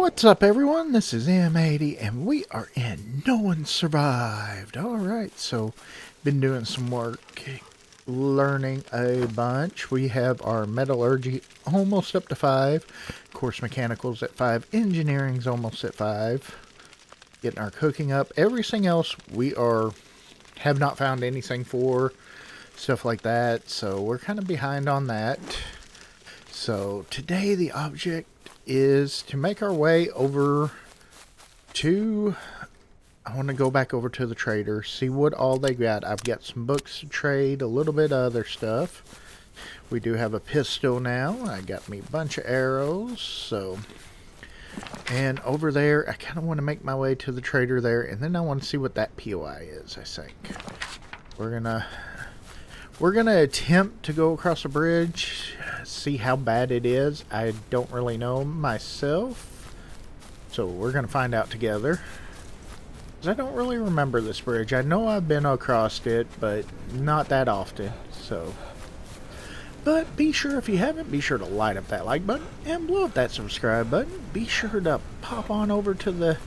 What's up, everyone? This is M80, and we are in No One Survived. Alright, so been doing some work, learning a bunch. We have our metallurgy almost up to 5. Of course, mechanical's at 5. Engineering's almost at 5. Getting our cooking up. Everything else have not found anything for. Stuff like that, so we're kind of behind on that. So today the object is to make our way over to, I want to go back over to the trader, see what all they got. I've got some books to trade, a little bit of other stuff. We do have a pistol now. I got me a bunch of arrows, so, and over there I kind of want to make my way to the trader there, and then I want to see what that POI is. I think we're gonna attempt to go across a bridge, see how bad it is. I don't really know myself, so we're gonna find out together. 'Cause I don't really remember this bridge. I know I've been across it, but not that often. So, but be sure, if you haven't, be sure to light up that like button and blow up that subscribe button. Be sure to pop on over to the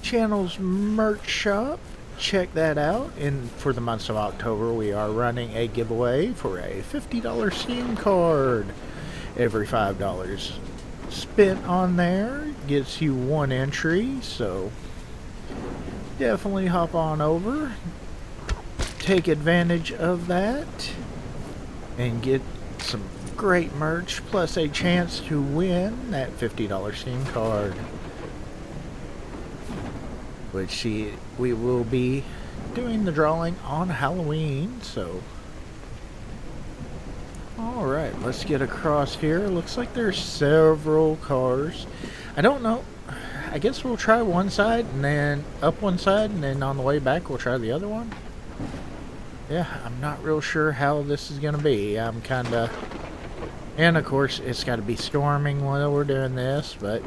channel's merch shop. Check that out. And for the month of October, we are running a giveaway for a $50 Steam card. Every $5 spent on there gets you one entry, so definitely hop on over, take advantage of that, and get some great merch, plus a chance to win that $50 Steam card, which we will be doing the drawing on Halloween. So alright, let's get across here. Looks like there's several cars. I don't know, I guess we'll try one side and then up one side, and then on the way back we'll try the other one. Yeah, I'm not real sure how this is gonna be. I'm kinda, and of course it's gotta be storming while we're doing this, but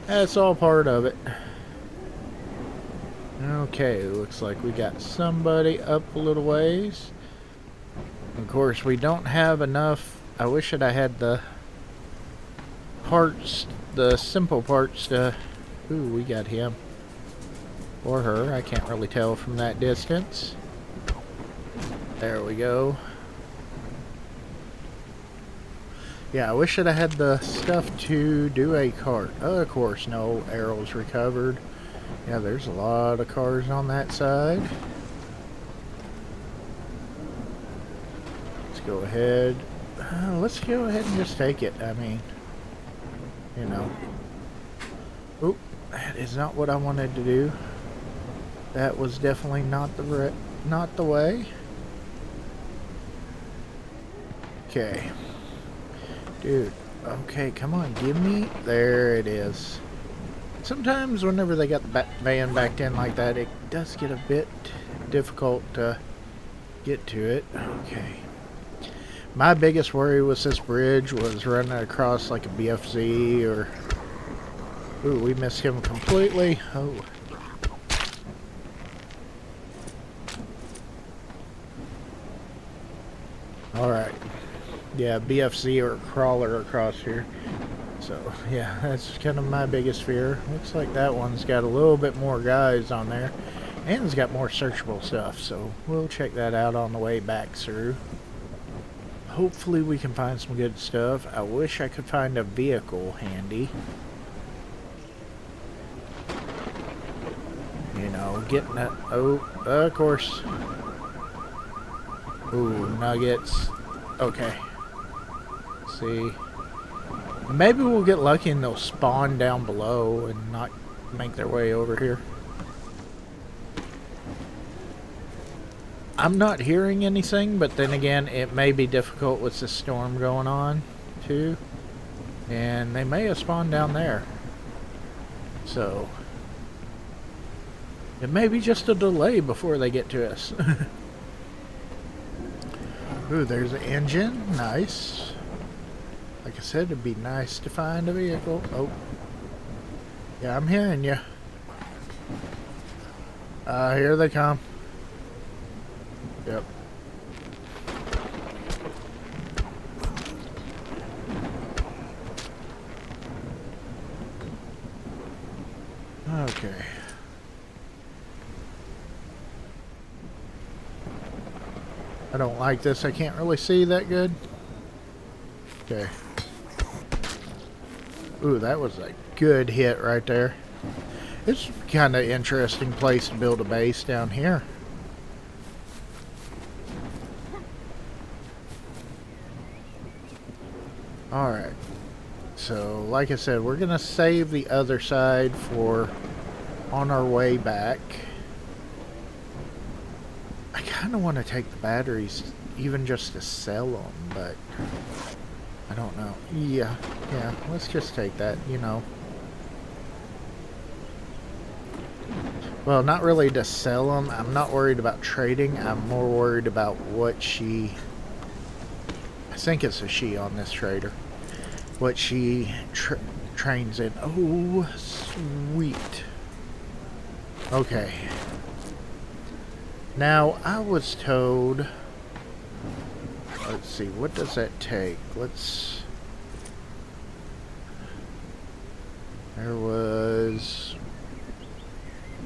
that's all part of it. Okay, looks like we got somebody up a little ways. Of course, we don't have enough. I wish that I had the parts, the simple parts to... Ooh, we got him. Or her, I can't really tell from that distance. There we go. Yeah, I wish that I had the stuff to do a cart. Of course, no arrows recovered. Yeah, there's a lot of cars on that side. Let's go ahead. Let's go ahead and just take it. I mean, you know. Oop, that is not what I wanted to do. That was definitely not the way. Okay. Dude, okay, come on, give me... There it is. Sometimes whenever they got the van backed in like that, it does get a bit difficult to get to it. Okay. My biggest worry with this bridge was running across like a BFZ or... Ooh, we missed him completely. Oh. Alright. Yeah, BFZ or a crawler across here. So, yeah, that's kind of my biggest fear. Looks like that one's got a little bit more guys on there. And it's got more searchable stuff, so we'll check that out on the way back through. Hopefully we can find some good stuff. I wish I could find a vehicle handy. You know, getting that... Oh, of course. Ooh, nuggets. Okay. See... Maybe we'll get lucky and they'll spawn down below and not make their way over here. I'm not hearing anything, but then again, it may be difficult with the storm going on, too. And they may have spawned down there. So, it may be just a delay before they get to us. Ooh, there's an engine. Nice. Like I said, it'd be nice to find a vehicle. Oh. Yeah, I'm hearing you. Here they come. Yep. I don't like this. I can't really see that good. Okay. Ooh, that was a good hit right there. It's kind of interesting place to build a base down here. Alright. So, like I said, we're going to save the other side for on our way back. I kind of want to take the batteries even just to sell them, but I don't know. Yeah, let's just take that, you know. Well, not really to sell them. I'm not worried about trading. I'm more worried about what she... I think it's a she on this trader. What she trains in. Oh, sweet. Okay. Now, I was told... Let's see, what does that take? Let's... There was...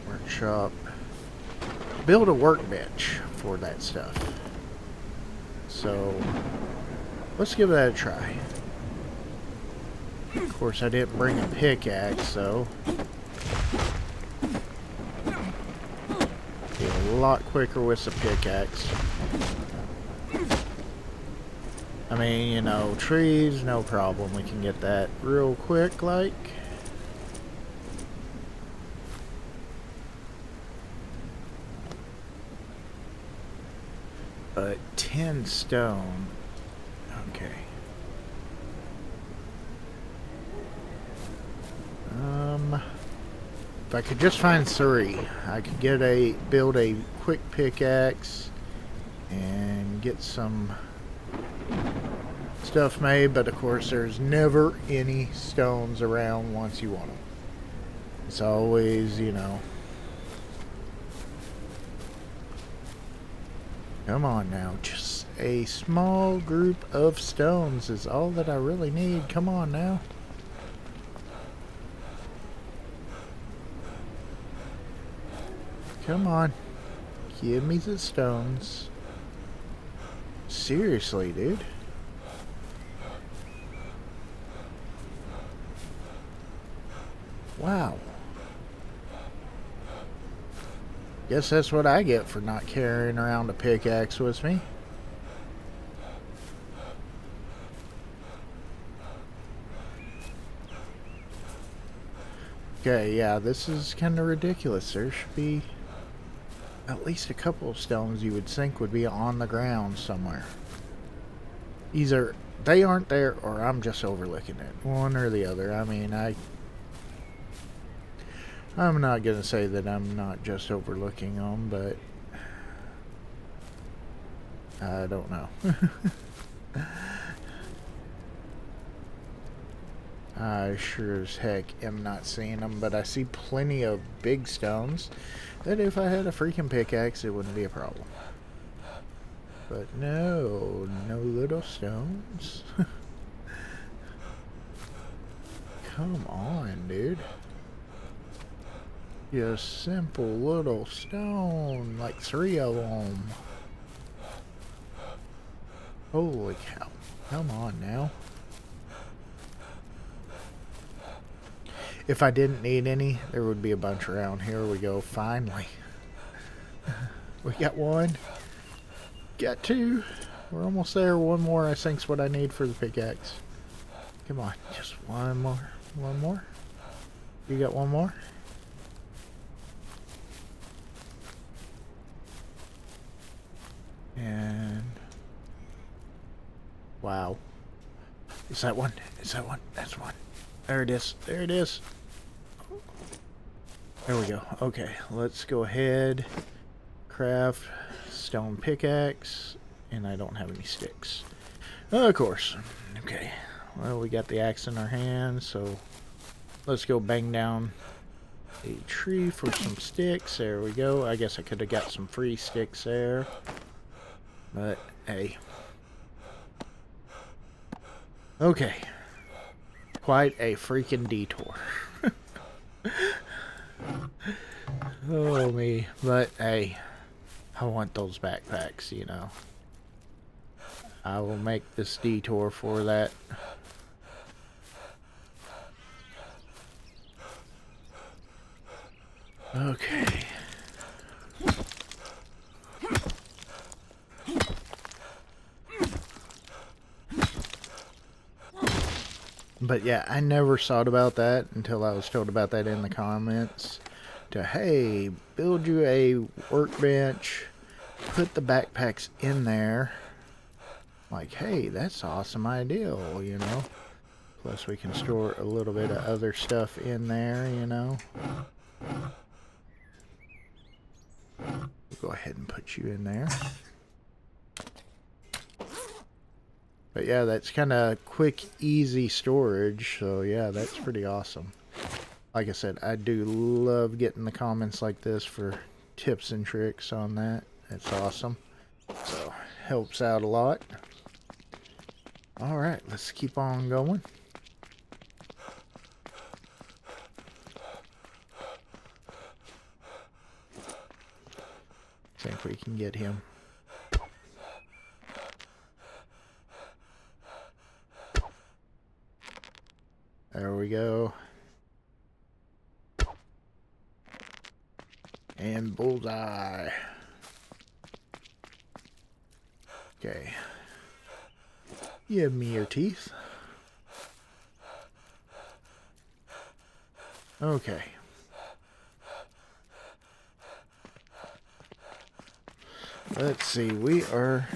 Workshop. Build a workbench for that stuff. So, let's give that a try. Of course, I didn't bring a pickaxe, so... Be a lot quicker with the pickaxe. I mean, you know, trees, no problem. We can get that real quick, like. But 10 stone. Okay. If I could just find 3, I could build a quick pickaxe and get some stuff made, but of course there's never any stones around once you want them. It's always, you know. Come on now, just a small group of stones is all that I really need. Come on now. Come on. Give me the stones. Seriously, dude. Wow. Guess that's what I get for not carrying around a pickaxe with me. Okay, yeah, this is kind of ridiculous. There should be at least a couple of stones you would think would be on the ground somewhere. Either they aren't there or I'm just overlooking it. One or the other. I mean, I'm not going to say that I'm not just overlooking them, but I don't know. I sure as heck am not seeing them, but I see plenty of big stones that if I had a freaking pickaxe, it wouldn't be a problem. But no little stones. Come on, dude. Just simple little stone, like 3 of them. Holy cow. Come on now. If I didn't need any, there would be a bunch around. Here we go, finally. We got 1. Got 2. We're almost there. 1 more, I think, is what I need for the pickaxe. Come on, just 1 more. 1 more? You got 1 more? And... Wow. Is that 1? Is that 1? That's 1. There it is. There it is. There we go. Okay, let's go ahead. Craft stone pickaxe. And I don't have any sticks. Of course. Okay. Well, we got the axe in our hand, so let's go bang down a tree for some sticks. There we go. I guess I could have got some free sticks there. But, hey. Okay. Quite a freaking detour. Oh, me. But, hey. I want those backpacks, you know. I will make this detour for that. Okay. But yeah, I never thought about that until I was told about that in the comments. Hey, build you a workbench, put the backpacks in there. Like, hey, that's an awesome idea, you know. Plus we can store a little bit of other stuff in there, you know. We'll go ahead and put you in there. But yeah, that's kind of quick, easy storage. So yeah, that's pretty awesome. Like I said, I do love getting the comments like this for tips and tricks on that. It's awesome. So, helps out a lot. Alright, let's keep on going. Think we can get him. There we go. And bullseye. Okay. Give me your teeth. Okay. Let's see, we are...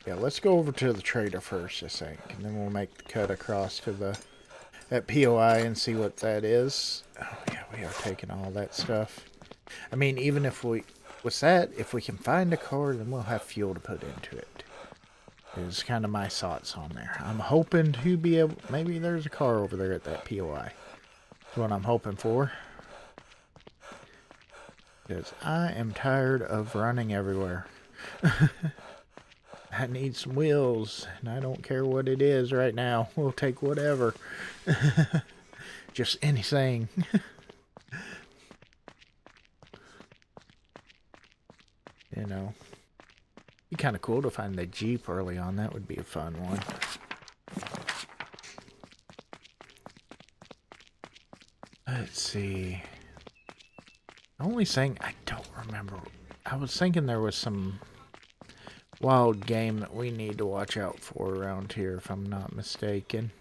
Yeah, let's go over to the trader first, I think. And then we'll make the cut across to the... that POI and see what that is. Oh, yeah, we are taking all that stuff. I mean, even if we... With that, if we can find a car, then we'll have fuel to put into it. Is kind of my thoughts on there. I'm hoping to be able... Maybe there's a car over there at that POI. That's what I'm hoping for. Because I am tired of running everywhere. I need some wheels, and I don't care what it is right now. We'll take whatever. Just anything. You know. Be kind of cool to find the Jeep early on. That would be a fun one. Let's see. The only thing I don't remember. I was thinking there was some wild game that we need to watch out for around here, if I'm not mistaken.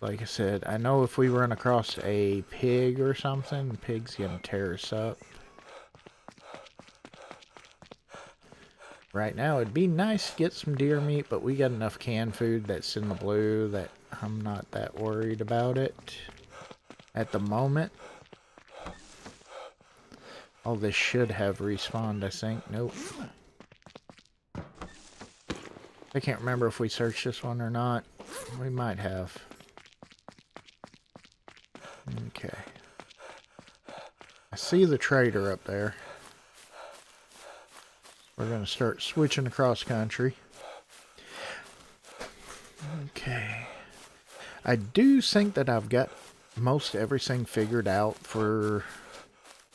Like I said, I know if we run across a pig or something, the pig's gonna tear us up. Right now, it'd be nice to get some deer meat, but we got enough canned food that's in the blue that I'm not that worried about it at the moment. Oh, this should have respawned, I think. Nope. I can't remember if we searched this one or not. We might have. Okay. I see the trader up there. We're going to start switching across country. Okay. I do think that I've got most everything figured out for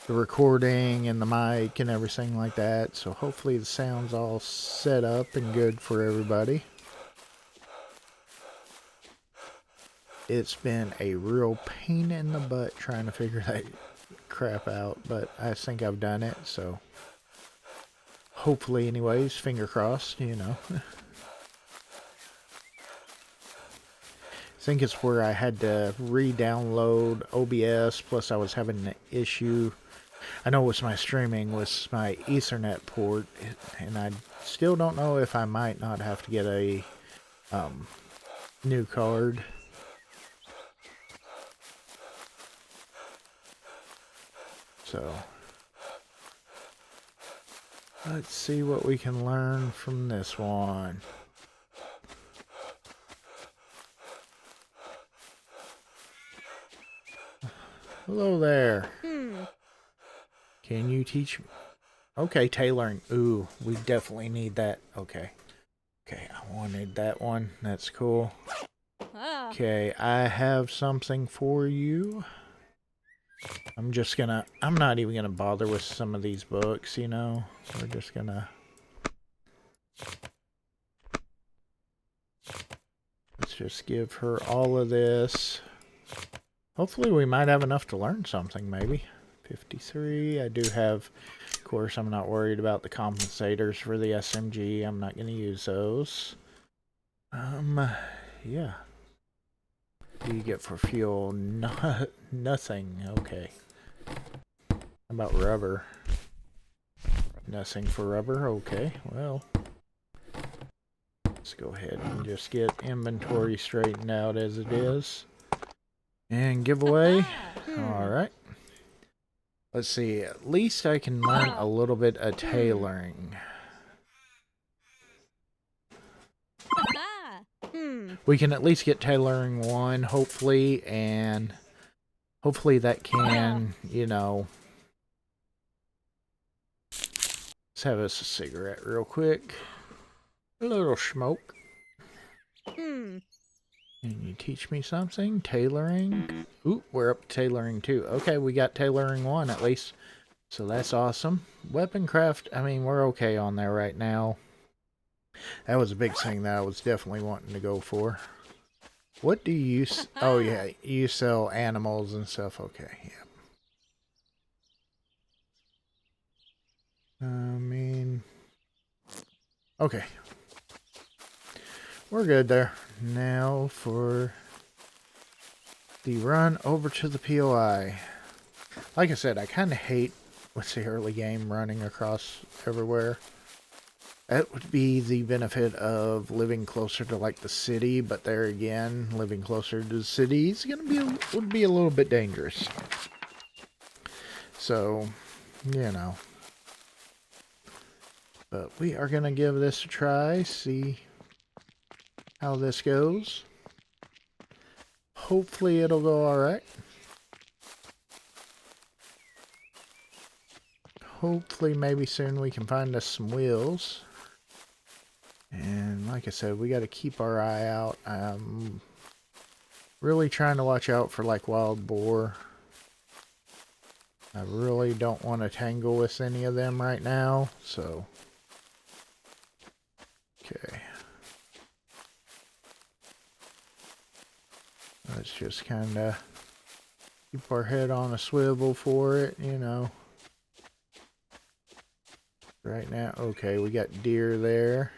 the recording and the mic and everything like that. So hopefully the sound's all set up and good for everybody. It's been a real pain in the butt trying to figure that crap out, but I think I've done it, so hopefully anyways, finger crossed, you know. I think it's where I had to re-download OBS, plus I was having an issue. I know with my streaming, with my Ethernet port, and I still don't know if I might not have to get a new card. So, let's see what we can learn from this one. Hello there. Can you teach me? Okay, tailoring. Ooh, we definitely need that. Okay. Okay, I wanted that one. That's cool. Okay, I have something for you. I'm not even gonna bother with some of these books, you know. We're just gonna Let's just give her all of this. Hopefully we might have enough to learn something, maybe. 53. I do have, of course, I'm not worried about the compensators for the SMG. I'm not going to use those. Yeah. What do you get for fuel? Nothing. Okay. How about rubber? Nothing for rubber. Okay, well. Let's go ahead and just get inventory straightened out as it is. And giveaway. Alright. Let's see. At least I can learn a little bit of tailoring. We can at least get tailoring 1, hopefully, and hopefully that can, you know... Let's have us a cigarette real quick. A little smoke. Can you teach me something? Tailoring? Ooh, we're up to tailoring 2. Okay, we got tailoring 1 at least. So that's awesome. Weapon craft, I mean, we're okay on there right now. That was a big thing that I was definitely wanting to go for. What do you... Oh, yeah, you sell animals and stuff. Okay, yeah. I mean... Okay. We're good there. Now for the run over to the POI. Like I said, I kind of hate with the early game running across everywhere. That would be the benefit of living closer to like the city, but there again, living closer to the city is would be a little bit dangerous. So, you know. But we are gonna give this a try, see how this goes. Hopefully it'll go alright. Hopefully maybe soon we can find us some wheels. And like I said, we got to keep our eye out. I'm really trying to watch out for like wild boar. I really don't want to tangle with any of them right now, so. Okay. Let's just kind of keep our head on a swivel for it, you know. Right now, okay, we got deer there.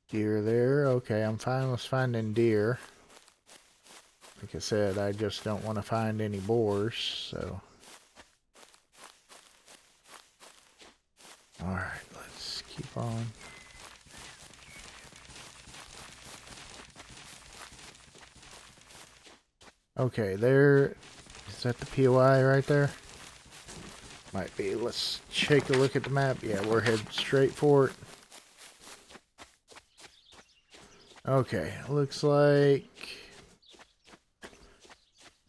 Deer there. Okay, I'm fine with finding deer. Like I said, I just don't want to find any boars, so. Alright, let's keep on. Okay, there. Is that the POI right there? Might be. Let's take a look at the map. Yeah, we're headed straight for it. Okay, looks like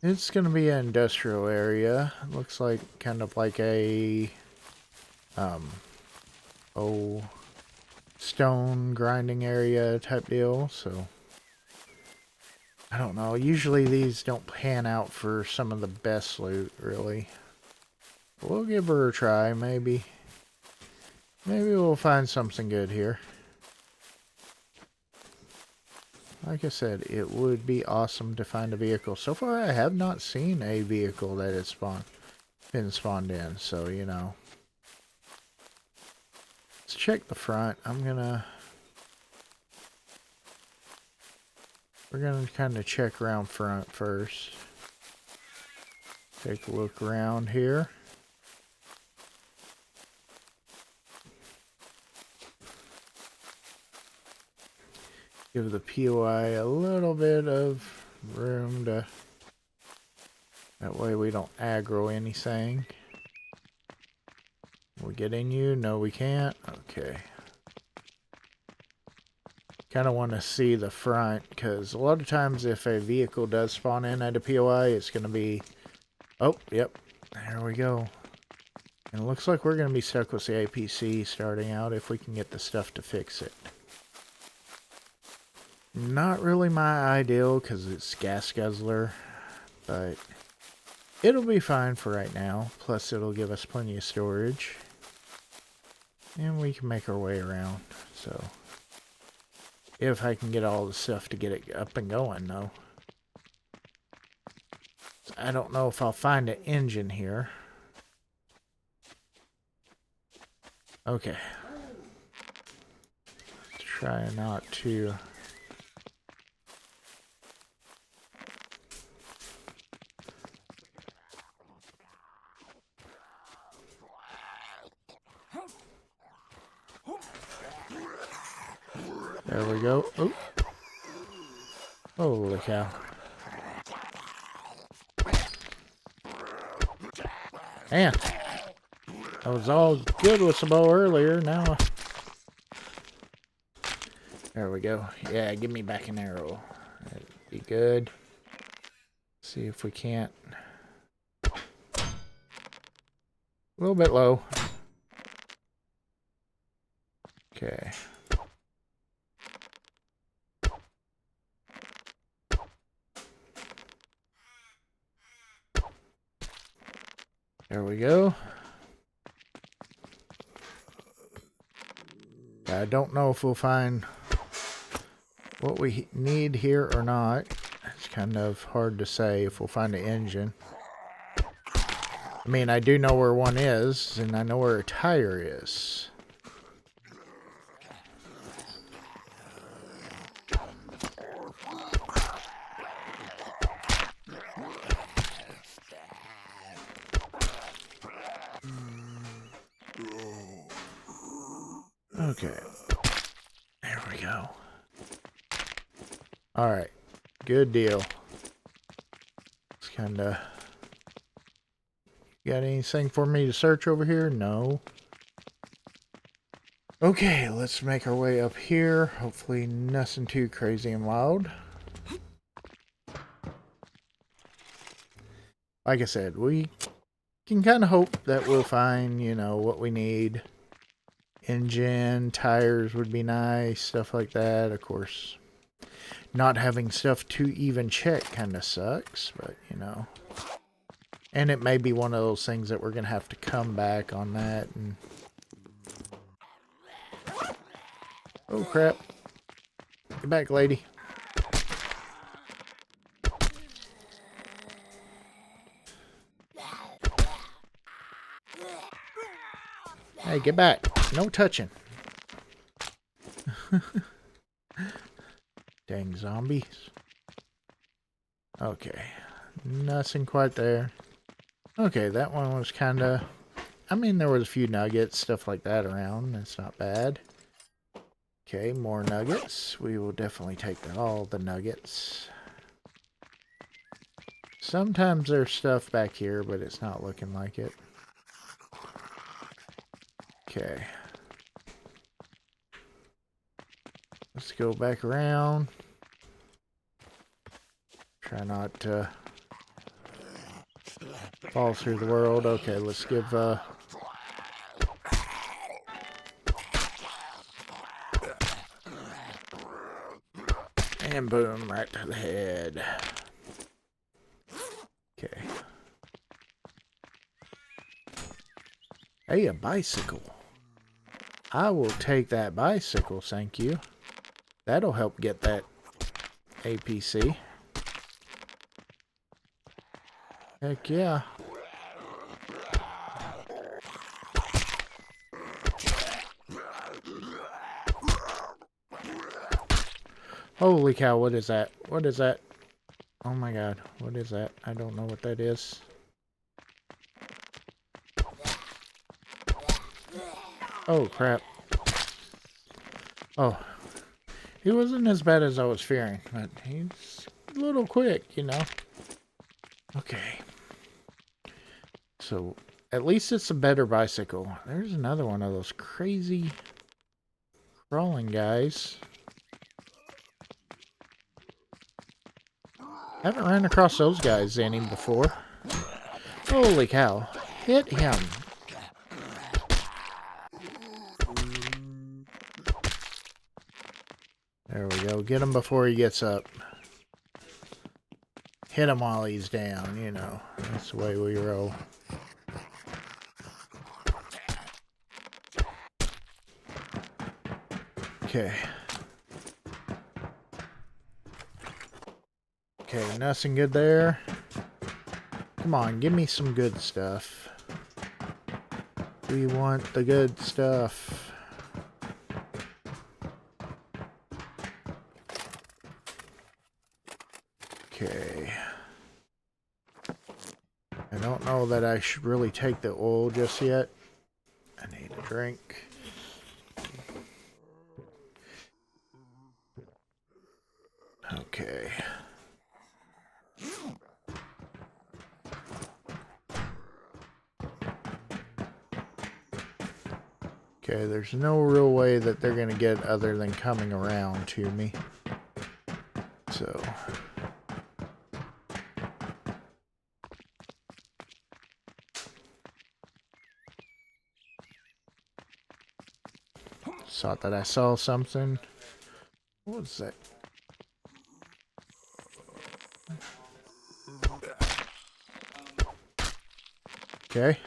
it's gonna be an industrial area. Looks like kind of like a stone grinding area type deal, so I don't know. Usually these don't pan out for some of the best loot, really. We'll give her a try, maybe. Maybe we'll find something good here. Like I said, it would be awesome to find a vehicle. So far, I have not seen a vehicle that has been spawned in. So, you know. Let's check the front. We're gonna kind of check around front first. Take a look around here. Give the POI a little bit of room to... That way we don't aggro anything. Can we get in you? No, we can't. Okay. Kind of want to see the front, because a lot of times if a vehicle does spawn in at a POI, it's going to be... Oh, yep. There we go. And it looks like we're going to be stuck with the APC starting out if we can get the stuff to fix it. Not really my ideal because it's gas guzzler, but it'll be fine for right now. Plus it'll give us plenty of storage. And we can make our way around. So, if I can get all the stuff to get it up and going, though. I don't know if I'll find an engine here. Okay. Try not to... There we go. Oh. Holy cow. Man. I was all good with the bow earlier. Now... There we go. Yeah, give me back an arrow. That'd be good. See if we can't... A little bit low. Okay. There we go. I don't know if we'll find what we need here or not. It's kind of hard to say if we'll find an engine. I mean, I do know where one is, and I know where a tire is. Okay. There we go. Alright. Good deal. It's kinda... Got anything for me to search over here? No. Okay, let's make our way up here. Hopefully nothing too crazy and wild. Like I said, we can kind of hope that we'll find, you know, what we need. Engine, tires would be nice, stuff like that. Of course, not having stuff to even check kind of sucks, but, you know. And it may be one of those things that we're going to have to come back on that. And oh, crap. Get back, lady. Hey, get back. No touching. Dang zombies. Okay. Nothing quite there. Okay, that one was kind of... I mean, there was a few nuggets, stuff like that around. That's not bad. Okay, more nuggets. We will definitely take all the nuggets. Sometimes there's stuff back here, but it's not looking like it. Okay. Let's go back around. Try not to fall through the world. Okay, let's give and boom, right to the head. Okay. Hey, a bicycle. I will take that bicycle, thank you. That'll help get that APC. Heck yeah. Holy cow, what is that? What is that? Oh my god, what is that? I don't know what that is. Oh crap. Oh. He wasn't as bad as I was fearing, but he's a little quick, you know. Okay. So, at least it's a better bicycle. There's another one of those crazy crawling guys. Haven't ran across those guys any before. Holy cow. Hit him. There we go. Get him before he gets up. Hit him while he's down, you know. That's the way we roll. Okay. Okay, nothing good there. Come on, give me some good stuff. We want the good stuff. Okay. I don't know that I should really take the oil just yet. I need a drink. Okay. Okay, there's no real way that they're going to get other than coming around to me. So... thought that I saw something. What was that? Okay.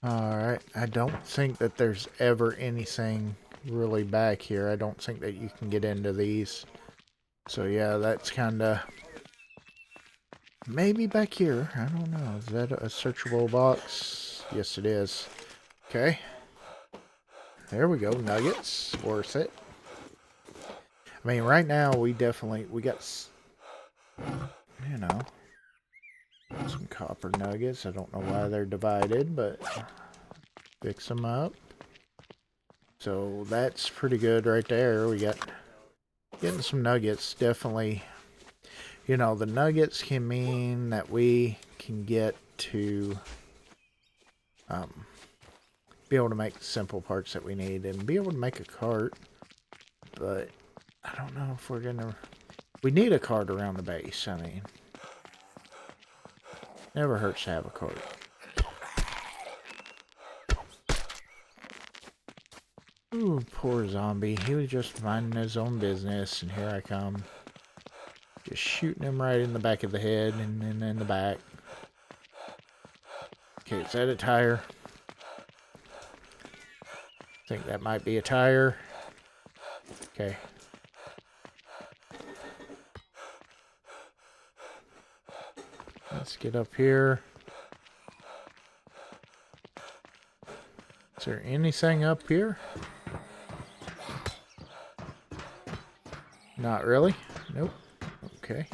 Alright, I don't think that there's ever anything really back here. I don't think that you can get into these. So yeah, that's kind of... maybe back here. I don't know. Is that a searchable box? Yes, it is. Okay. There we go. Nuggets. Worth it. I mean, right now, we got, you know, some copper nuggets. I don't know why they're divided, but fix them up. So that's pretty good right there. We got getting some nuggets. Definitely, you know, the nuggets can mean that we can get to be able to make the simple parts that we need and be able to make a cart. But I don't know if we're gonna... we need a cart around the base. I mean, never hurts to have a cart. Ooh, poor zombie. He was just minding his own business, and here I come. Just shooting him right in the back of the head and then in the back. Okay, is that a tire? I think that might be a tire. Okay. Let's get up here. Is there anything up here? Not really. Nope. Okay.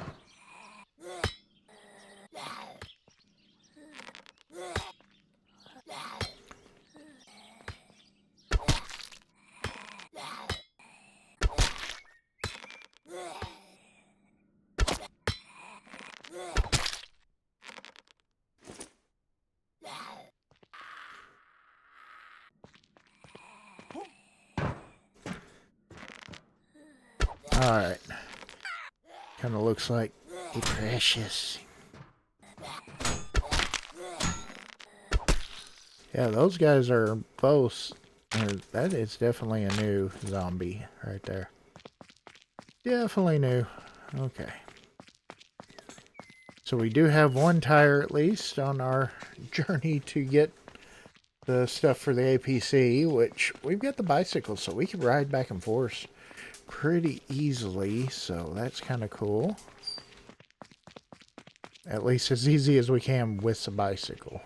Alright. Kind of looks like a precious. Yeah, those guys are both... that is definitely a new zombie right there. Definitely new. Okay. So we do have one tire at least on our journey to get the stuff for the APC, which we've got the bicycle, so we can ride back and forth pretty easily, so that's kind of cool. At least as easy as we can with the bicycle.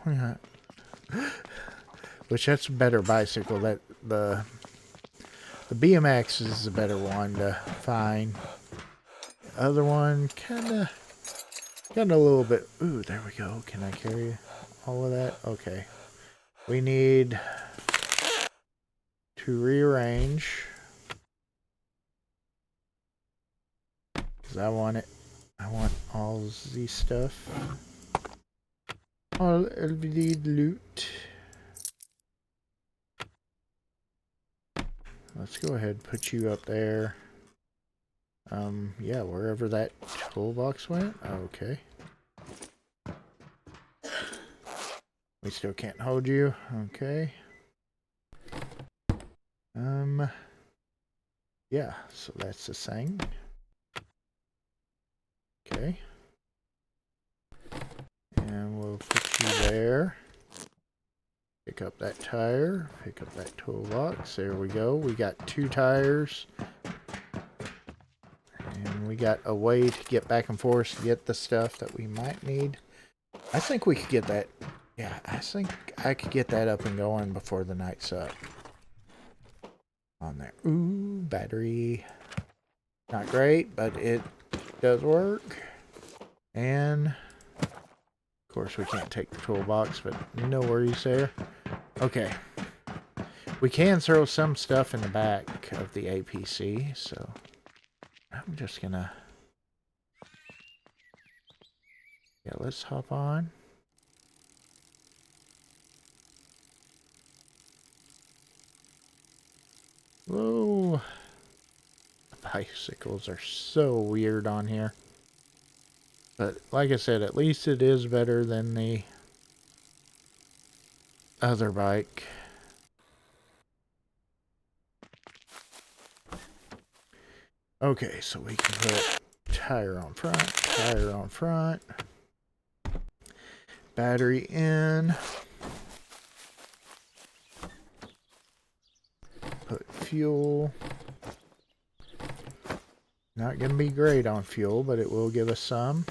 Which that's a better bicycle. That the BMX is a better one to find. The other one kinda a little bit... ooh, there we go. Can I carry all of that? Okay. We need to rearrange. Because I want it. I want all the stuff. All of the loot. Let's go ahead and put you up there. Yeah, wherever that toolbox went. Okay. We still can't hold you. Okay. Yeah, so that's the thing. Okay. pick up that tire, pick up that toolbox. There we go. We got 2 tires. And we got a way to get back and forth to get the stuff that we might need. I think we could get that. Yeah, I think I could get that up and going before the night's up. On there. Ooh, battery. Not great, but it does work. And of course we can't take the toolbox, but no worries there. Okay. We can throw some stuff in the back of the APC, so I'm just gonna... Yeah, let's hop on. Whoa. The bicycles are so weird on here. But like I said, at least it is better than the other bike. Okay, so we can put tire on front, battery in, put fuel. Not going to be great on fuel, but it will give us some.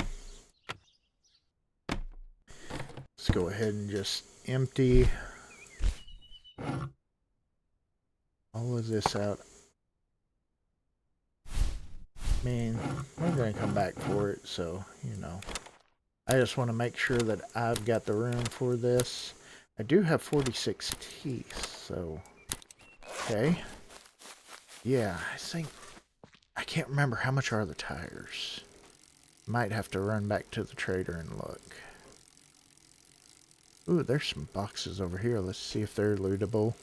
Let's go ahead and just empty all of this out. I mean, we're going to come back for it, so, you know. I just want to make sure that I've got the room for this. I do have 46 teeth, so... Okay. Yeah, I think... I can't remember how much are the tires. Might have to run back to the trader and look. Ooh, there's some boxes over here. Let's see if they're lootable.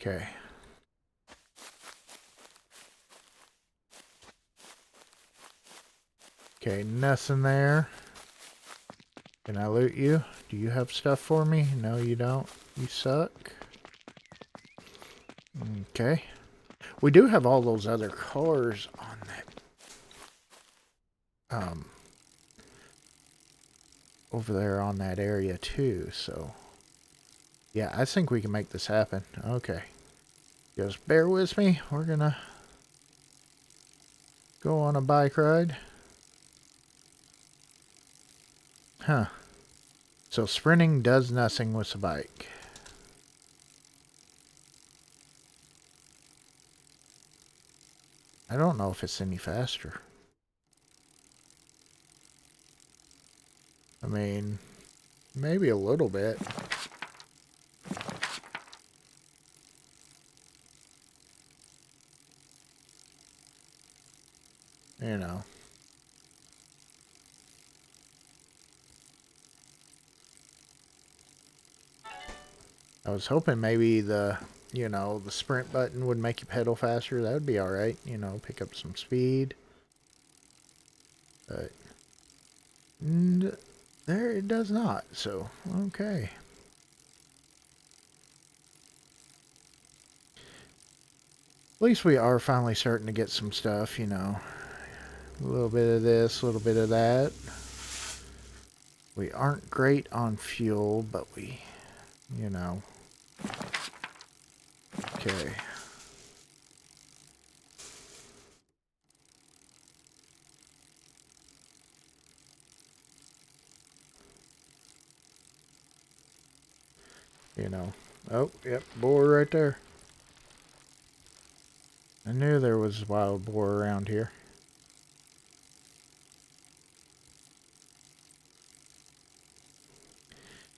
Okay. Okay, nothing there. Can I loot you? Do you have stuff for me? No, you don't. You suck. Okay. We do have all those other cars on that. Over there on that area too, so. Yeah, I think we can make this happen. Okay. Just bear with me. We're gonna go on a bike ride. Huh. So sprinting does nothing with the bike. I don't know if it's any faster. I mean, maybe a little bit. You know. I was hoping maybe the, you know, the sprint button would make you pedal faster. That would be alright. You know, pick up some speed. But there it does not. So, okay. At least we are finally starting to get some stuff, you know. A little bit of this, a little bit of that. We aren't great on fuel, but we, you know. Okay. You know. Oh, yep, boar right there. I knew there was wild boar around here.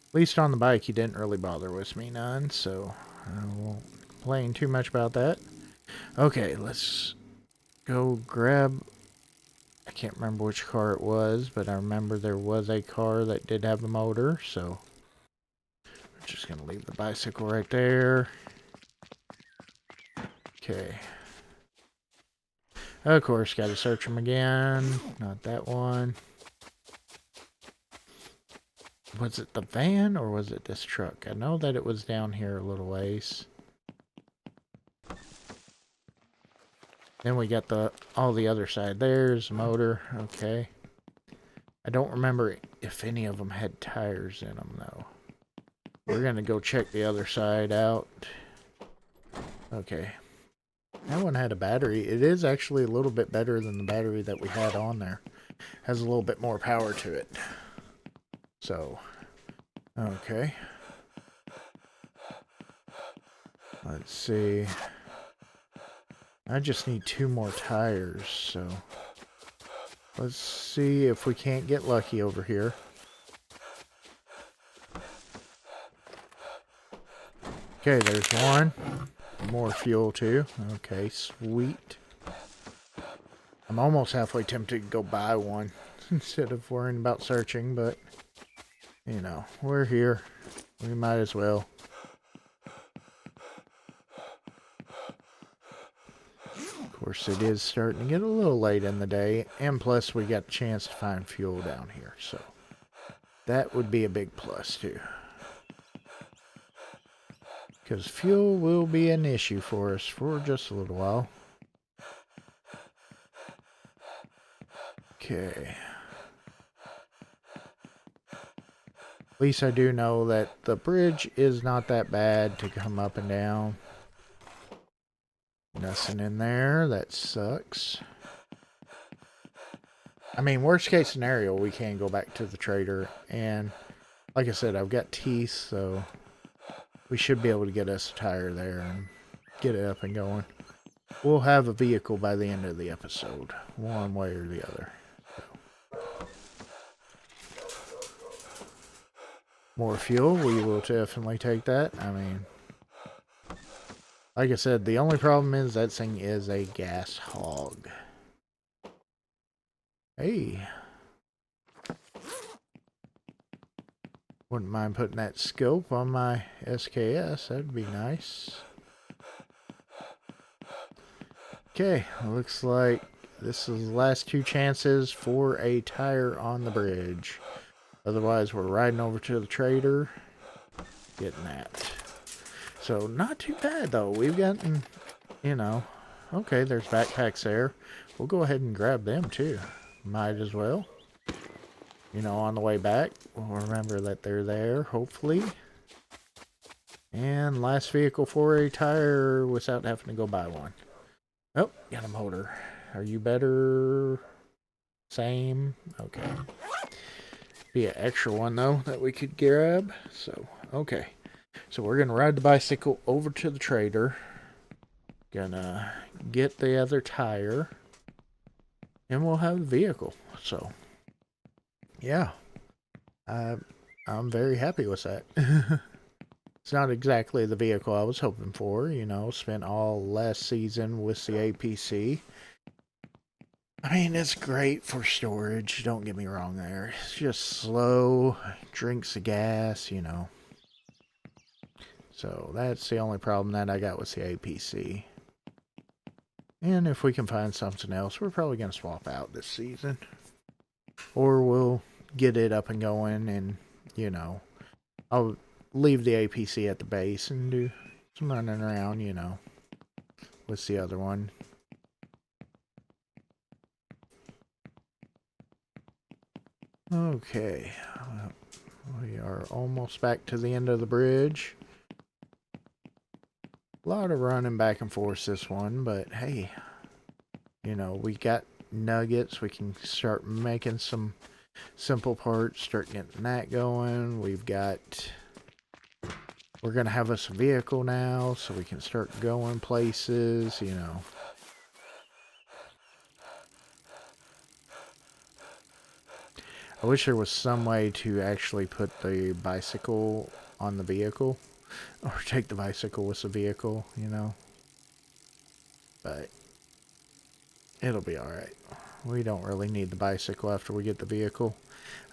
At least on the bike, he didn't really bother with me none, so I won't complain too much about that. Okay, let's go grab... I can't remember which car it was, but I remember there was a car that did have a motor, so... I'm just going to leave the bicycle right there. Okay. Of course, got to search them again. Not that one. Was it the van or was it this truck? I know that it was down here a little ways. Then we got all the other side. There's the motor. Okay. I don't remember if any of them had tires in them, though. We're going to go check the other side out. Okay. That one had a battery. It is actually a little bit better than the battery that we had on there. Has a little bit more power to it. So, okay. Let's see. I just need 2 more tires, so let's see if we can't get lucky over here. Okay, there's one. More fuel too. Okay, sweet. I'm almost halfway tempted to go buy one instead of worrying about searching, but you know, we're here. We might as well. Of course, it is starting to get a little late in the day, and plus we got a chance to find fuel down here, so that would be a big plus too. Because fuel will be an issue for us for just a little while. Okay. At least I do know that the bridge is not that bad to come up and down. Nothing in there. That sucks. I mean, worst case scenario, we can go back to the trader. And like I said, I've got teeth, so we should be able to get us a tire there and get it up and going. We'll have a vehicle by the end of the episode, one way or the other. More fuel, we will definitely take that. I mean, like I said, the only problem is that thing is a gas hog. Hey. Wouldn't mind putting that scope on my SKS. That'd be nice. Okay, looks like this is the last 2 chances for a tire on the bridge. Otherwise, we're riding over to the trader, getting that. So, not too bad, though. We've gotten, you know, okay, there's backpacks there. We'll go ahead and grab them, too. Might as well. You know, on the way back, we'll remember that they're there, hopefully. And last vehicle for a tire without having to go buy one. Oh, got a motor. Are you better? Same? Okay. Be an extra one, though, that we could grab. So, okay. So we're going to ride the bicycle over to the trader. Gonna get the other tire. And we'll have the vehicle. So, yeah. I'm very happy with that. It's not exactly the vehicle I was hoping for, you know, spent all last season with the APC. I mean, it's great for storage, don't get me wrong there. It's just slow, drinks the gas, you know. So that's the only problem that I got with the APC. And if we can find something else, we're probably going to swap out this season. Or we'll get it up and going and, you know, I'll leave the APC at the base and do some running around, you know, with the other one. Okay, we are almost back to the end of the bridge. A lot of running back and forth this one, but hey, you know, we got nuggets. We can start making some simple parts, start getting that going. We're going to have us a vehicle now, so we can start going places, you know. I wish there was some way to actually put the bicycle on the vehicle. Or take the bicycle with the vehicle, you know. But it'll be alright. We don't really need the bicycle after we get the vehicle.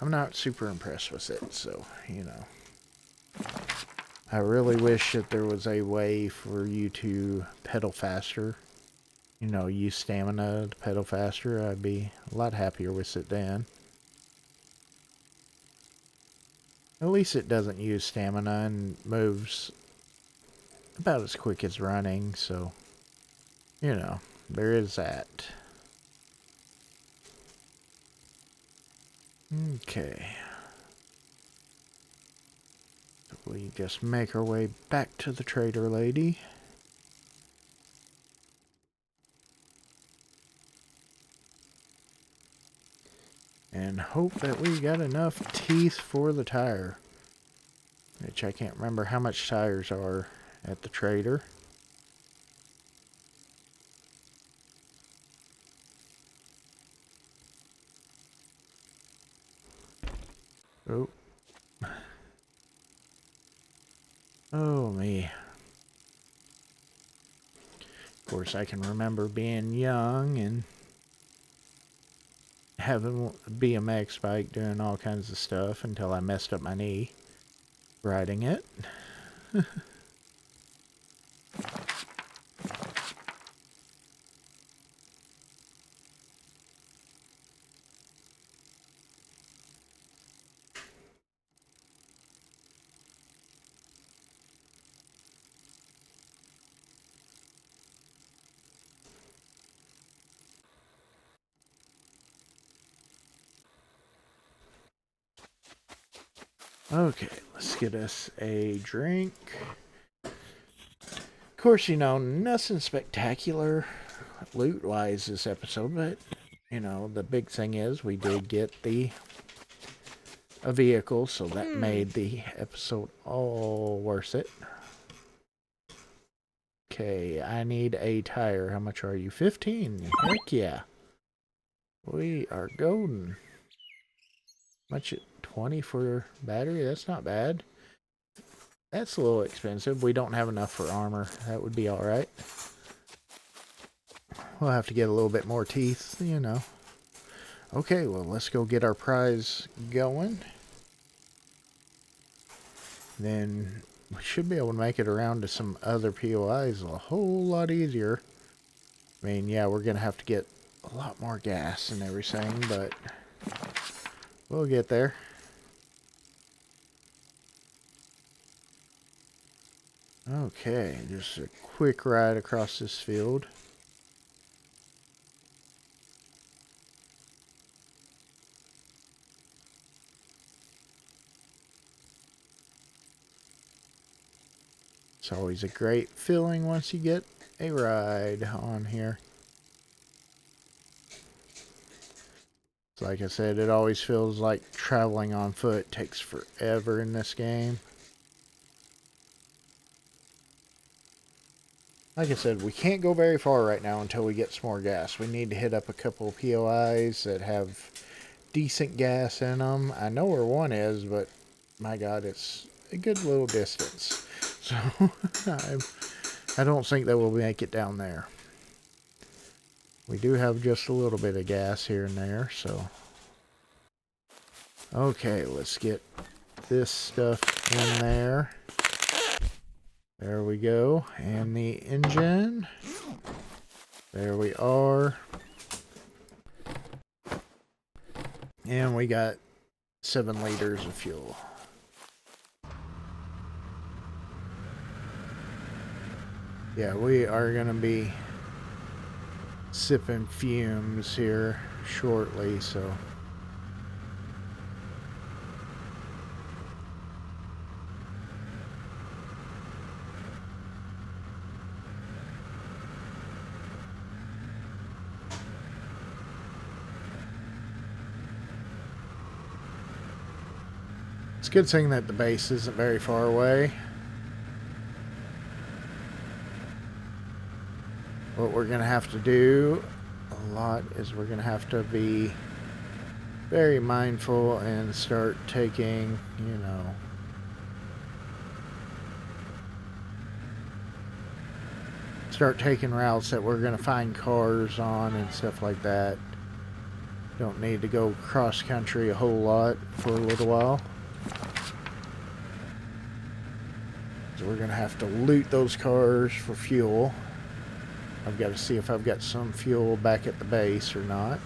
I'm not super impressed with it, so, you know. I really wish that there was a way for you to pedal faster. You know, use stamina to pedal faster. I'd be a lot happier with it then. At least it doesn't use stamina and moves about as quick as running, so, you know, there is that. Okay. We just make our way back to the trader lady. And hope that we got enough teeth for the tire. Which I can't remember how much tires are at the trader. Oh. Oh me. Of course, I can remember being young and having a BMX bike doing all kinds of stuff until I messed up my knee riding it. Okay, let's get us a drink. Of course, you know, nothing spectacular loot-wise this episode, but, you know, the big thing is we did get a vehicle, so that made the episode all worth it. Okay, I need a tire. How much are you? 15. Heck yeah. We are golden. Much at 20 for battery? That's not bad. That's a little expensive. We don't have enough for armor. That would be alright. We'll have to get a little bit more teeth, you know. Okay, well, let's go get our prize going. Then we should be able to make it around to some other POIs a whole lot easier. I mean, yeah, we're going to have to get a lot more gas and everything, but we'll get there. Okay, just a quick ride across this field. It's always a great feeling once you get a ride on here. Like I said, it always feels like traveling on foot takes forever in this game. Like I said, we can't go very far right now until we get some more gas. We need to hit up a couple of POIs that have decent gas in them. I know where one is, but my God, it's a good little distance. So I don't think that we'll make it down there. We do have just a little bit of gas here and there, so. Okay, let's get this stuff in there. There we go. And the engine. There we are. And we got 7 liters of fuel. Yeah, we are going to be sipping fumes here shortly, so. It's a good thing that the base isn't very far away. What we're going to have to do a lot is we're going to have to be very mindful and start taking, you know, start taking routes that we're going to find cars on and stuff like that. Don't need to go cross country a whole lot for a little while. So we're going to have to loot those cars for fuel. I've got to see if I've got some fuel back at the base or not.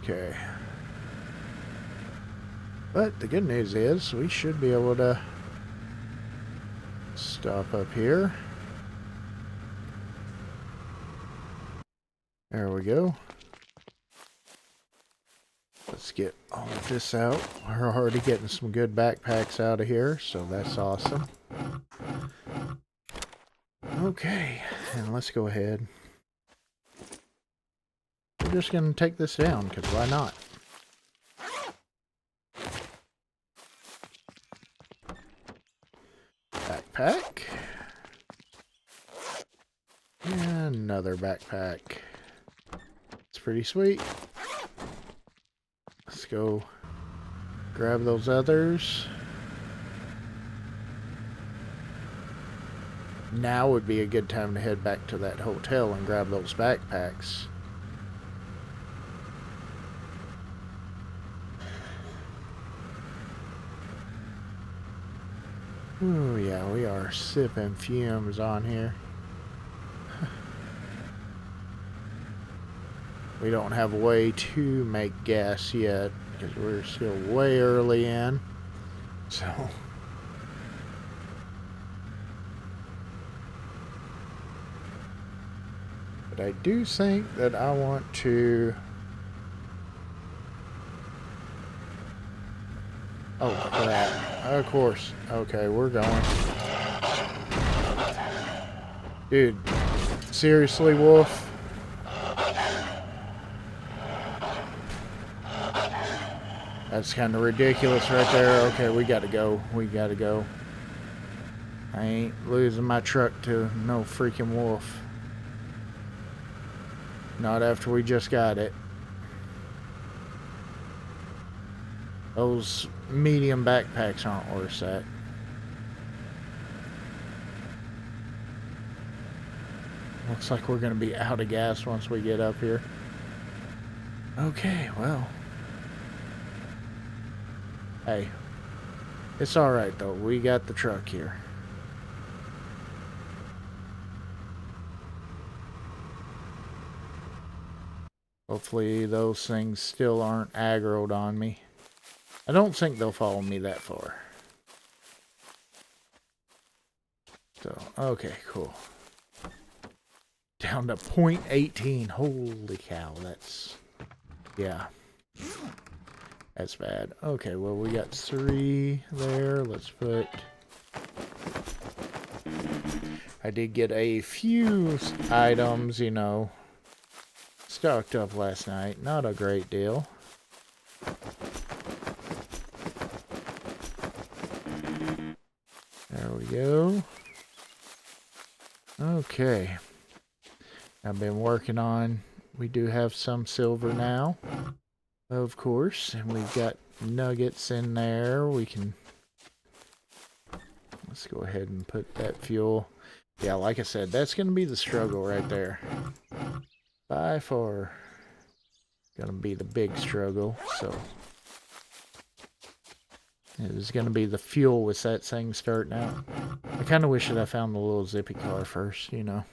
Okay. But the good news is we should be able to stop up here. we go. Let's get all of this out. We're already getting some good backpacks out of here, so that's awesome. Okay, and let's go ahead. We're just going to take this down, because why not? Backpack. And another backpack. It's pretty sweet. Let's go grab those others. Now would be a good time to head back to that hotel and grab those backpacks. Ooh, yeah, we are sipping fumes on here. We don't have a way to make gas yet because we're still way early in. So, but I do think that I want to. Oh crap. Of course. Okay, we're going. Dude, seriously, Wolf? That's kind of ridiculous right there. Okay, we gotta go. We gotta go. I ain't losing my truck to no freaking wolf. Not after we just got it. Those medium backpacks aren't worth that. Looks like we're gonna be out of gas once we get up here. Okay, well. Hey, it's alright though. We got the truck here. Hopefully those things still aren't aggroed on me. I don't think they'll follow me that far. So, okay, cool. Down to 0.18. Holy cow, that's... yeah. That's bad. Okay, well, we got 3 there. Let's put... I did get a few items, you know, stocked up last night. Not a great deal. There we go. Okay. I've been working on... we do have some silver now. Of course, and we've got nuggets in there. We can... let's go ahead and put that fuel. Yeah, like I said, that's going to be the struggle right there. By far, going to be the big struggle. So, it is going to be the fuel with that thing starting out. I kind of wish that I found the little zippy car first, you know.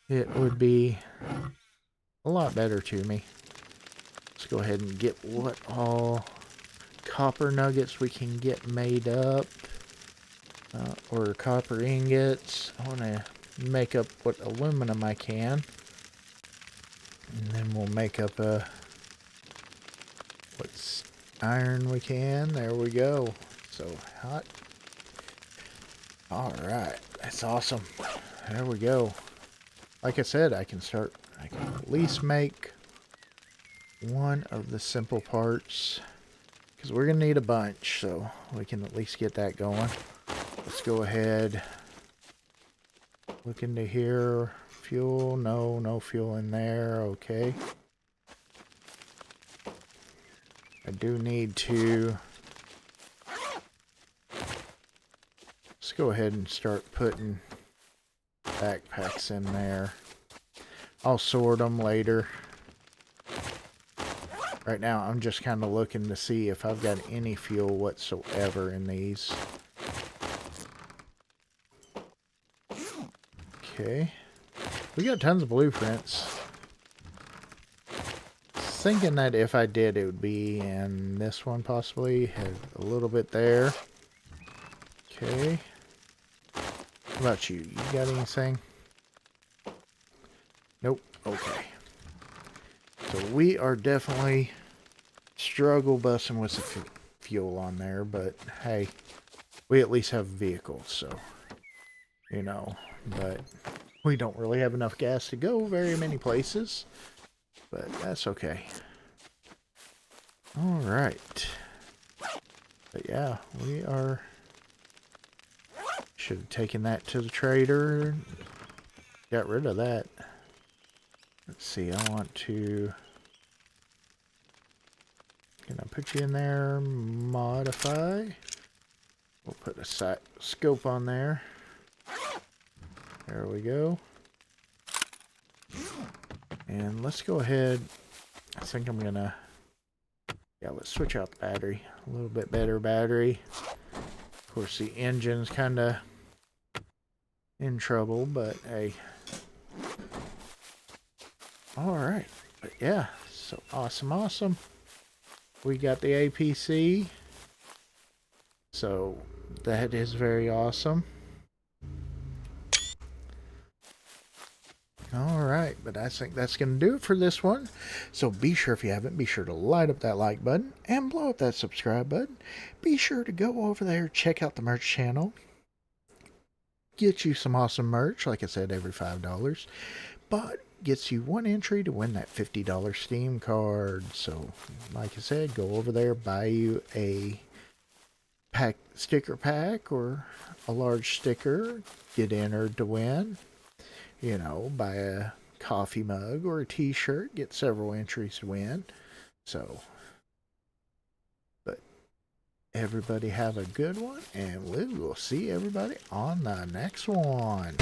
It would be a lot better to me. Let's go ahead and get what all copper nuggets we can get made up. Or copper ingots. I want to make up what aluminum I can. And then we'll make up what iron we can. There we go. So hot. Alright. That's awesome. There we go. Like I said, I can at least make one of the simple parts. Because we're going to need a bunch. So we can at least get that going. Let's go ahead. Look into here. Fuel. No fuel in there. Okay. I do need to... let's go ahead and start putting backpacks in there. I'll sort them later. Right now, I'm just kind of looking to see if I've got any fuel whatsoever in these. Okay. We got tons of blueprints. Thinking that if I did, it would be in this one possibly. Had a little bit there. Okay. What about you? You got anything? Nope. Okay. So we are definitely struggle busing with the fuel on there, but hey, we at least have a vehicle, so, you know, but we don't really have enough gas to go very many places, but that's okay. All right. But yeah, we are... Should have taken that to the trader. Got rid of that. Let's see, I want to... Can I put you in there? Modify. We'll put a scope on there. There we go. And let's go ahead. I think I'm gonna... Yeah, let's switch out the battery. A little bit better battery. Of course, the engine's kind of in trouble, but hey. Alright. But yeah, so awesome. We got the APC. So that is very awesome. Alright, but I think that's going to do it for this one. So be sure, if you haven't, be sure to light up that like button and blow up that subscribe button. Be sure to go over there, check out the merch channel. Get you some awesome merch, like I said, every $5. But gets you one entry to win that $50 Steam card. So, like I said, go over there, buy you a sticker pack or a large sticker. Get entered to win. You know, buy a coffee mug or a t-shirt, get several entries to win. So, but everybody have a good one, and we will see everybody on the next one.